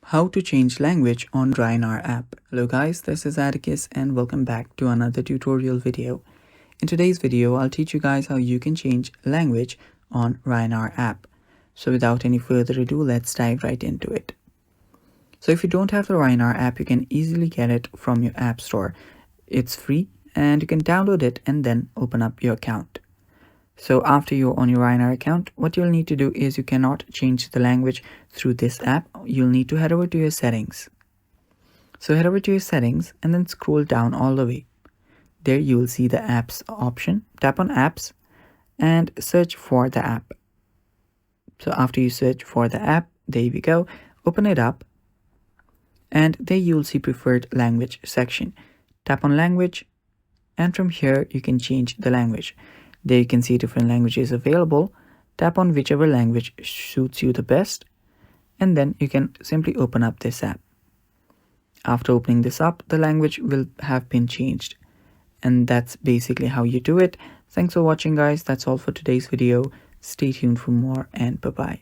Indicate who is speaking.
Speaker 1: How to change language on Ryanair app. Hello guys, this is Atticus and welcome back to another tutorial video. In today's video, I'll teach you guys how you can change language on Ryanair app. So without any further ado, let's dive right into it. So if you don't have the Ryanair app, you can easily get it from your app store. It's free and you can download it and then open up your account. So after you're on your Ryanair account, what you'll need to do is you cannot change the language through this app. You'll need to head over to your settings. So head over to your settings and then scroll down all the way. There you will see the apps option. Tap on apps and search for the app. So after you search for the app, there we go. Open it up and there you will see preferred language section. Tap on language and from here you can change the language. There you can see different languages available. Tap on whichever language suits you the best and then you can simply open up this app. After opening this up, the language will have been changed. And that's basically how you do it. Thanks for watching guys. That's all for today's video. Stay tuned for more and bye-bye.